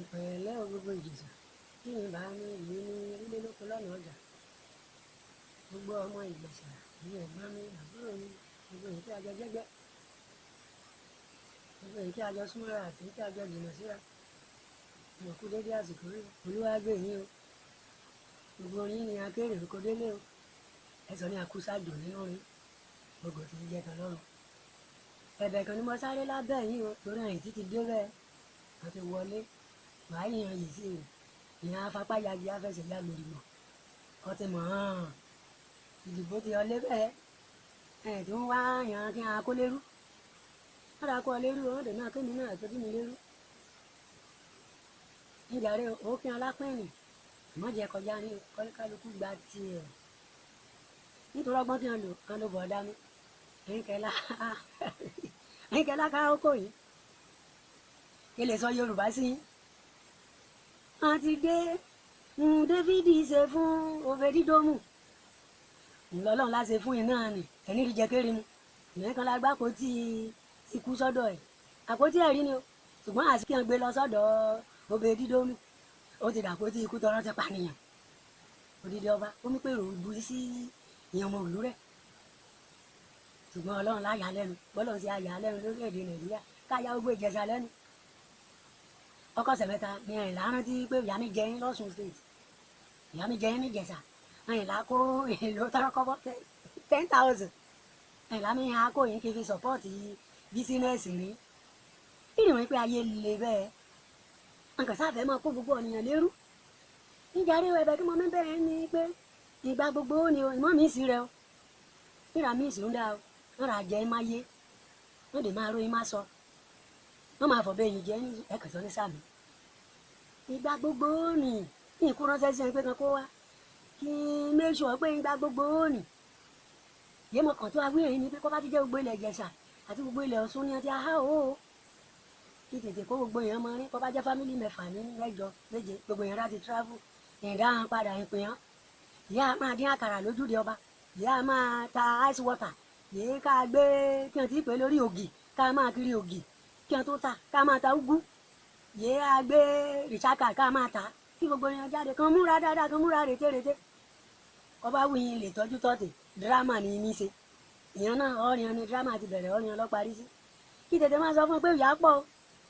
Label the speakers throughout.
Speaker 1: ìpẹ̀lẹ́ o gbogbo Ìjẹ̀ṣà tí mi bá ní ìlú ní ilé lóko lọ́nà ọjà gbogbo ọmọ Ìjẹ̀ṣà ní ẹ̀gbọ́n mi àbúrò mi gbogbo èyí tí a jọ jẹ́gbẹ́ gbogbo èyí tí a jọ súnmọ́ra àti èyí tí a jọ jìnnà síra mo kú dédé àsìkò rí olúwa gbé yín o gbogbo orin ni akérè kò délé o ẹ̀sọ́ ní akúṣàjò nínú orin gbogbo ti jẹ́ kan lọ́rùn ẹ̀bẹ̀ kan ni mo sáré lábẹ́ yín o torí àyìn títí dé bẹ́ẹ̀ wọ́n ti wọlé wàá yìnyín yìí sí o ìyẹn afapáyagi afẹsẹ̀ yá lórí mọ̀ wọ́n ti mọ̀ ọ́n ìdìbò ti ọlé bẹ́ẹ̀ ẹ̀ tí ń wá yàn kí n kó lérú wọ́n dà kó ọ lérú wọn dènà kémi náà tó dí mi lérú níjàre òkè alápẹ̀yìn ìmọ̀jẹ̀ kọjá ní kálukú gba tiẹ̀ nítorí ọgbọ́n tí wọ́n lò kán ló bọ̀ ọ́ dání ẹ̀yin kẹlá ká ókò yìí kí lè sọ Yorùbá sí wọ́n ti dé Dáfídì ṣe fún Obedídómù ńlọ́lọ́run láṣẹ fún iná ni ẹni rí jẹ kéré mu ìyẹn kan lágbá àpótí ikú sọ́dọ̀ ẹ̀ àpótí ẹ̀rí ni o ṣùgbọ́n àti kí wọ́n gbé lọ sọ́dọ̀ Obedídómù ó ti dàpótí ikú tọrọ ti pànìyàn odidi ọba ó ní pé rògbò sí ìyẹn ọmọ òlú rẹ̀ ṣùgbọ́n Ọlọ́run láyà lẹ́nu bọ́lọ́run ti àyà lẹ́nu lórílẹ̀‐èdè Nàìjíríà káyà gbogbo Ìjẹ̀ṣà lẹ́nu ọkọ̀ sẹ̀mẹ́ta ní Àyìnlá rántí pé ìyá mi jẹyìn lọ́sùn state ìyá mi jẹyìn ní Ìjẹ̀ṣà Àyìnlá kó èlò tọrọkọ́bọ́ 10,000 Àyìnlá mi hàn kó yín kí n fi sọ́pọ́ọ̀tì bísínẹ́sì rí ìrìnwọ̀n pé ayé le bẹ́ẹ̀ nǹkan sáfẹ́ máa kó gbogbo ọ̀nìyàn lérú níjàre ẹ̀bẹ̀ kí mo mi bẹ̀rẹ̀ ni pé ìgbà gbogbo ni o ìmọ̀ mi sì rẹ o ìrà mi sì ń dá o wọ́n rà jẹ́ má yé wọ́n dè máa ròyìn má sọ wọ́n máa fọ̀bẹ́ yìí jẹ́ ẹ̀kàn sọ ní sàmì ìgbà gbogbo ni ní ìkú ránṣẹ́ sí ẹni pé kan kó wá kí n méṣù ọ pé ìgbà gbogbo ni yé mo kàn tó awírin ni pé kó bá ti jẹ́ gbogbo ilẹ̀ Ìjẹ̀ṣà àti gbogbo ilẹ̀ Ọ̀ṣun ni ọtí ahá o kí tètè kó gbogbo èèyàn mọ rí kó bá jẹ́ fámìlì mẹ́fà ní mẹ́jọ méje gbogbo èèyàn láti travel ìdáhùn padà ìpín hàn ìyá máa dín àkàrà lójúde ọba ìyá máa ta ice water yìí ká gbé kí wọn ti pè lórí ògì ká máa kiri ògì kí wọn tó ta ká máa ta úgú yìí á gbé rìsákà ká máa ta kí gbogbo èèyàn jáde kan múra dáadáa kan múra rètérètè ọba wíyìn lè tọ́jú tọ́tì dírámà ní ní ṣe ìyẹn náà ọ̀rìn ni dírámà ti bẹ̀rẹ̀ ọ̀rìn lọ parí sí kí tètè máa sọ fún pé ìyá pọ̀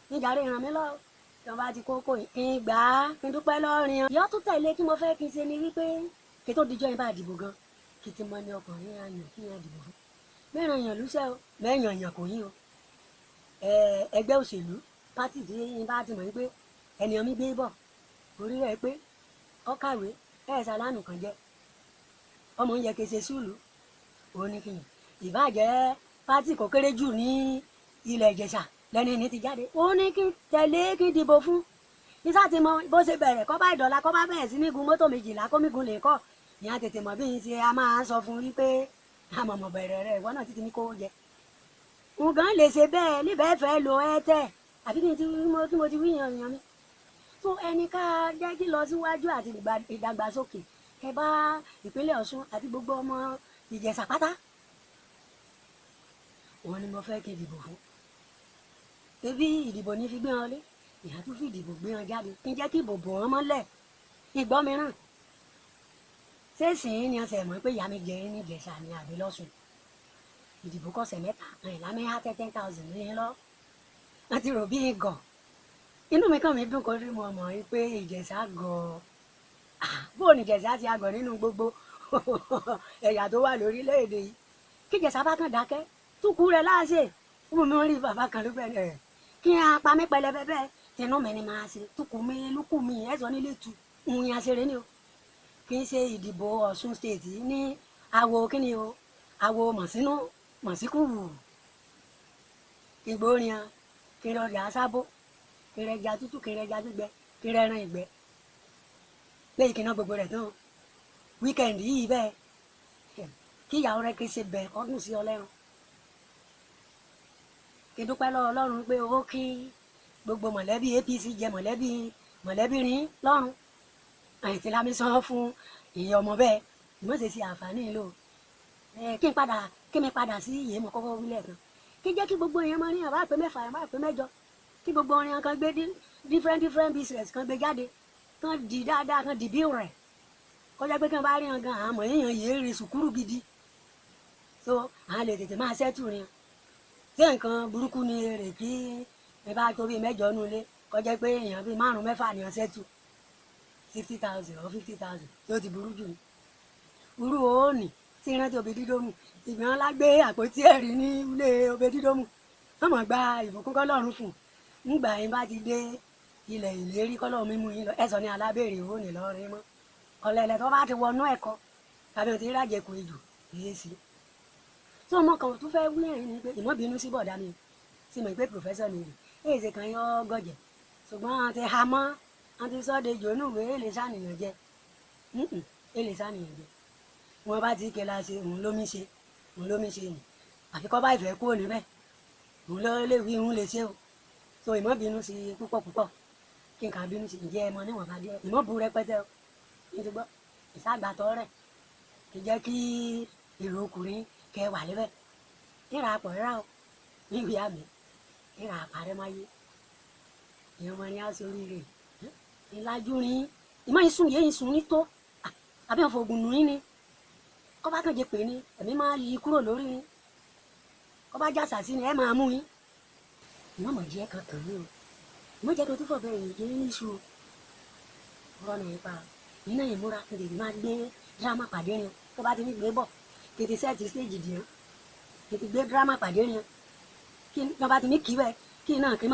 Speaker 1: níjàre ràn mí lọ́wọ́ tí wọ́n bá ti kókó ìgbà kí n dúpẹ́ lọ́rin ìyá tó tẹ̀lé kí mo fẹ́ kí n ṣe ni wípé kí tó dijọ́ yín bá dìbò gan kí ti mọ ní ọkùnrin àyàn kí yẹn dìbò fún mẹ́ràn èèyàn lúṣẹ́ o mẹ́yàn èèyàn kò yín o ẹgbẹ́ òṣèlú pátì tí yín bá ti mọ̀ wípé ẹnìyàn mi gbé bọ̀ orí rẹ̀ pé ọkàwé ṣàlánù kan jẹ́ ọmọ ń yẹ kése súùlù òun ni kìyàn ìbàjẹ́ pátì kò kéré jù ní ilẹ̀ Ìjẹ̀ṣà lẹ́ni ní ti jáde ó ní kí tẹ̀lé kí dìbò fún nísà ti mọ bó ṣe bẹ̀rẹ̀ kọ́ bá ìdọ̀la kọ́ bá bẹ̀rẹ̀ sí ní gun mọ́tò 12 kó mígun lè kọ́ ìyá tètè mọ̀ bí n ṣe a máa sọ fún rí pé àmọ̀mọ̀ bẹ̀rẹ̀ rẹ̀ ìwọ náà títí ní kó jẹ nǹkan lè ṣe bẹ́ẹ̀ níbẹ̀ fẹ́ lo ẹ́tẹ̀ àbí kí n mo ti wí yan mi tó ẹni ká jẹ́ kí lọ síwájú àti ìdàgbàsókè ẹ bá ìpínlẹ̀ Ọ̀ṣun àti gbogbo ọmọ Ìjẹ̀ṣà pátá òun ni mo fẹ́ kí n dìbò fún ebi ìdìbò ní fi gbé wọn lé ìyá tó fi ìdìbò gbé wọn jáde kí n jẹ́ kí ìbò bò wọ́n mọ́lẹ̀ ìgbọ́ mìíràn ṣéèṣì ni ọ̀sẹ̀ mọ̀ pé ìyá mi jẹ́ ní Ìjẹ̀ṣà ní àbí lọ́sùn ìdìbò kọ̀sẹ̀ mẹ́ta Àyìnlá mi há 10,000 ní lọ wọ́n ti rò bí gàn inú mi kàn mí dùn kó rí mo mọ̀ pé Ìjẹ̀ṣà gàn bó ní Ìjẹ̀ṣà ti àgọ̀ nínú gbogbo ẹ̀yà tó wà lórílẹ̀‐èdè yìí kí Ìjẹ̀ṣà bá kàn dákẹ́ túkú rẹ̀ láàṣẹ fún mi rí bàbá kan ló bẹ̀rẹ̀ kí n apá mi pẹlẹbẹ bẹ́ẹ̀ tẹnu mi ni máa ṣe túkú mi lúkú mi ẹ̀sọ́ nílé tu ń yan ṣeré ni o kì í ṣe ìdìbò Ọ̀ṣun state ní àwo kíni o àwo mọ̀sínú mọ̀síkù ìgbóriyan kiri ọjà sábó kiri ẹja tútù kiri ẹja gbígbẹ kiri ẹran ìgbẹ́ lẹ́yìn kí n ná gbogbo rẹ̀ tán wíkẹ̀ndì yìí bẹ́ẹ̀ kí ìyàwó rẹ̀ kì í ṣe bẹ̀ ọdún sí ọlẹ́run kí n dúpẹ́ lọ́wọ́ Ọlọ́run pé owó kí gbogbo mọ̀lẹ́bí APC jẹ mọ̀lẹ́bí rin lọ́rùn àyìntí lámì san fún ìyẹn ọmọ bẹ́ẹ̀ ìmọ̀ọ́sẹ̀ sí àǹfààní ìlò kí mi padà sí ìyẹn mọ̀ kọ́kọ́ wílẹ̀ kan kí jẹ́ kí gbogbo èèyàn máa ní àbá àpè mẹ́fà àbá àpè mẹ́jọ kí gbogbo orin kan gbé different business kan gbé jáde kan di dáadáa kan di bí rẹ̀ kọjá pé kí wọ́n bá rí wọn gan àmọ́ èèyàn yìí rí sùkúrù gidi so àwọn lè tètè máa ṣẹ́tù rìn tí nǹkan burúkú ni èrè kí ẹ bá tó bíi mẹ́jọ nù lé kọjá pé èèyàn bíi 5-6 ni wọ́n ṣẹ́tù 60,000 or 50,000 tí ó ti burú jù ní burú òní tí ìrántí Obedídómù ìgbìmọ̀ lágbé àpótí ẹ̀rí ní ilé Obedídómù wọ́n mọ̀ gba ìbùkún kọ́lọ́run fún nígbà yín bá ti dé ilẹ̀ ìlérí kọ́lọ́run mímú yín lọ ẹ̀sọ́ ní alábẹ́rẹ́ òní lọ́rin mọ́ ọ̀lẹ́lẹ̀ tó bá ti wọnú ẹ̀kọ́ tàbí ti rájẹkù ìjù kìí sí tí ọmọ kan tó fẹ́ wí ẹ̀rín ni pé ìmọ̀bínú sí bọ̀dá mi sí mọ̀ pé pòfẹ́sọ̀ mi rè èyí ṣe kan yọ gọ̀jẹ̀ ṣùgbọ́n àti hamọ́ àti sọ́dẹ̀ jòónùwé èlé sànìyàn jẹ èlé sànìyàn jẹ wọn bá ti kẹla ṣe òun ló mi ṣe nì àfi kọ́ bá ìfẹ́ kúrò níbẹ̀ òun ló lè wí òun lè ṣe o so ìmọ̀bínú sí púpọ̀ kí n kà bínú sí ìjẹ́ ẹmọ níwọ̀n bá díẹ̀ ìmọ̀bù rẹpẹtẹ o ní ti gbọ́ ìsàgbàtọ̀ rẹ̀ kì í jẹ́ kí èrò ọkùnrin kẹ wà lébẹ̀ ìrà àpọ̀ rírà o níbi àmì ìrà àpárẹ́ máa yé èèyàn máa ní á sórí rẹ̀ ìlàjú rin ìmọ̀ ìsùn yé ìsùn ní tó àbí ọ̀fọ̀ ògùn nù yín ni kọ́ bá kàn jẹ pé ní ẹ̀mí máa yí kúrò lórí yín kọ́ bá jàsà sí ni ẹ máa mú yín ìmọ̀ mọ̀ jẹ́ kankan ní o ìmọ̀ jẹ́ tó tún fọ̀ bẹ́ẹ̀ yìí ní iṣu ọ̀rọ̀ nà ipa nínú ìmúra tètè máa gbé dírámà pàdé ni tó bá ti ní gbé bọ̀ tètè sẹ́ẹ̀tì stéèjì dìé tètè gbé dírámà pàdé ni kí wọ́n bá ti ní kíwẹ̀ kí náà kí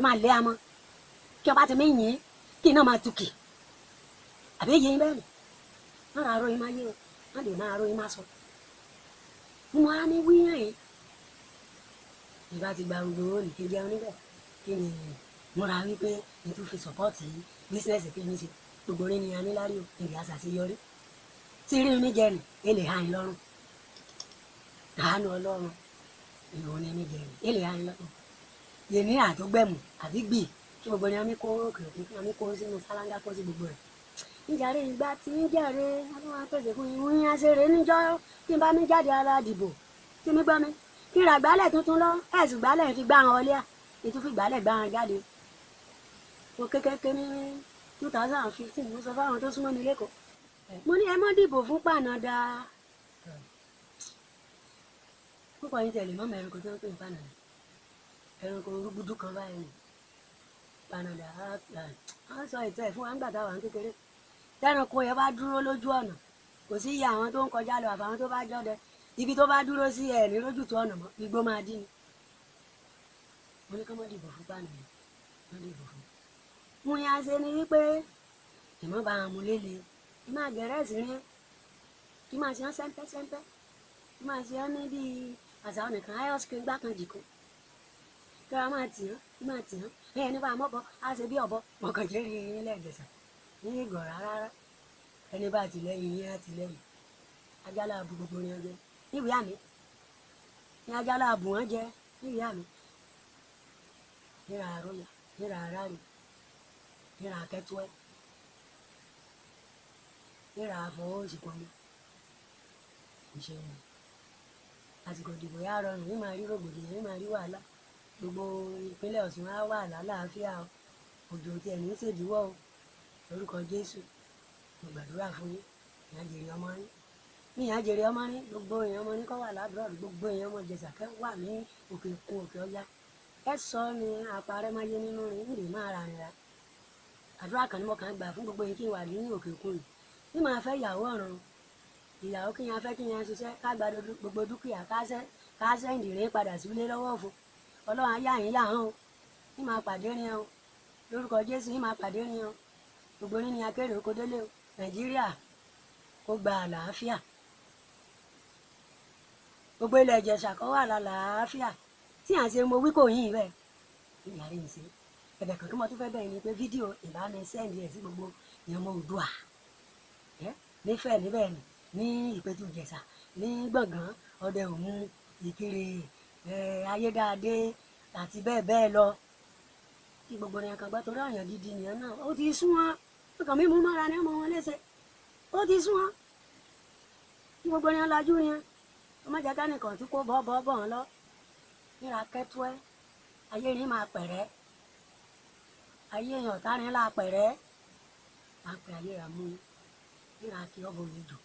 Speaker 1: máa lé amọ́ kí wọ́n bá ti ní yìn kí náà máa tukì àbí yẹn bẹ́ẹ̀ ni wọ́n rà aróyìn máa yé o wọ́n lè máa aróyìn máa sọ mo á ní wíyàn yìí ìbá ti gba gbogbo owó nìkejì ẹ̀hún níbẹ̀ kí ni mo ra wípé ètò fi sọ̀pọ́ọ̀tì bísíǹsì kí ni ṣe gbogbo orí ni a ní lárí o ìrìn àṣàṣeyọrí tí rí mi jẹ nì èlè hàn lọ́rùn àánú Ọlọ́run ìròyìn ẹni jẹ nì èlè hàn lọ́rùn yèmí àtúgbẹ̀mù àbí gbì kí gbogbo ni a mi kó òkè òkè kí a mi kó sínú sálángá kó sí gbogbo rẹ̀ níjàre ìgbà tí ń jàre Ọlọ́run àpèsè fún ìwọ̀n àṣẹrè níjọ́ kí n bá mi jáde aládìbò tí mi gbọ́ mi kí n ra gbálẹ̀ tuntun lọ ẹ̀sùn gbálẹ̀ fi gbá wọn wọlé à ètò fi gbálẹ̀ gbá wọn jáde mo kékeré ní 2015 mo sọ fáwọn tó súnmọ́ mi lẹ́kọ̀ọ́ mo ní ẹ mọ́ dìbò fún Pànàdà púpọ̀ yín tẹ̀lé mọ́mọ́ ẹranko tó ń pè ní Pànàdà ẹranko rúgúdú kan báyìí Pànàdà á sọ ìtọ́ ẹ̀ fún wa ń gbà táwọn kékeré tẹ́ranko yẹn bá dúró lójú ọ̀nà kò sí iye àwọn tó ń kọjá lọ àfàwọn tó bá jọ́dẹ ibi tó bá dúró sí ẹ̀ ní lójú tó ọ̀nà mọ́ igbó máa dín ni mo ní kí wọ́n dìbò fún Pànàdà wọ́n dìbò fún mo yàn ṣe ni wípé ìmọ̀ bá àwọn amúlélẹ̀ kí máa gẹ̀rẹ́ sí rí kí máa ṣe án sẹ́ńpẹ́sẹ́ńpẹ́ kí máa ṣe án ní bíi àṣà ọ̀nìkan ayọ́sì kí n gbá kan jìkọ́ kí wọ́n máa tì án kí máa tì án ẹ̀yẹ nípa àmọ́bọ á ṣe bí ọ̀bọ mọ̀kànjẹ́ rí ilé ìjẹsà ní ìgọ̀ rárá ẹni bá tìlẹ́yìn yín á tìlẹ́yìn ajálà àbù gbogbo ni wọ́n jẹ níwèé àmì ní ajálà àbù wọn jẹ níwèé àmì níra àròyà níra àrárì níra akẹ́tùẹ́ níra àfọwọ́ òsìkọ́mọ́ ìṣẹ̀lẹ̀ àsìkò ìdìbò yà rọrùn ní màá rí rògbòdìyàn ní màá rí wàhálà gbogbo ìpínlẹ̀ Ọ̀ṣun á wà lálàáfíà òjò tí ẹ̀ ní ṣèdíwọ́ o lórúkọ Jésù mo gbàdúrà fún yín ìyá jèrè ọmọ yín ní ìyá jèrè ọmọ yín gbogbo èèyàn ọmọ yín kọ́ wà lábúrò gbogbo èèyàn ọmọ Ìjẹ̀ṣà kẹ́ wà ní òkè òkun òkè ọ̀yá ẹ sọ ni àpárẹ́ máa yé nínú rìn ń lè máa ra nira àdúrà kan ní mo kàn gbà fún gbogbo yín kí n wà ní òkè òkun yìí bí màá fẹ́ ìyàwó ọ̀run ìyàwó kí yẹn fẹ́ kí yẹn ṣiṣẹ́ ká gba gbogbo dúkìá ká sẹ́ǹdì rìn padà sílé lọ́wọ́ fún Ọlọ́run ayé àyín yà hàn o ní máa pàdé rìn o lórúkọ Jésù ní máa pàdé rìn o gbogbo ní akérè oko délé o Nàìjíríà kó gba àlàáfíà gbogbo ilẹ̀ Ìjẹ̀ṣà kó wà lálàáfíà tí à ń ṣe mo wí kò yín bẹ́ẹ̀ ìyá rẹ̀ ń ṣe ẹ̀bẹ̀ kan tó mọ tó fẹ́ bẹ́ẹ̀ ni pé fídíò ìbáni sẹ́ǹdì ẹ̀ sí gbogbo ìyẹn ọmọ Oòduà nífẹ̀ẹ́ níbẹ̀ ni ní Ìpẹ̀tù Ìjẹ̀ṣà ní Gbọ̀ngán Ọdẹ Òmu Ìkirè Ayédáadé àti bẹ́ẹ̀ bẹ́ẹ̀ lọ kí gbogbo ènìyàn kan gbá torí àyàn gidi nìyẹn náà ó ti sún wọn ọkàn mímú mára ní ọmọ wọn léṣe ó ti sún wọn kí gbogbo ènìyàn lajú yẹn ọmọ jẹká nìkan tí kò bọ́ wọn lọ níra kẹ́tùẹ́ ayé ní máa pẹ̀rẹ́ ayé èèyàn tárin la pẹ̀rẹ́. À ń pè ayé rà mú. Ìrà kí ọ̀bọ̀ yìí dùn.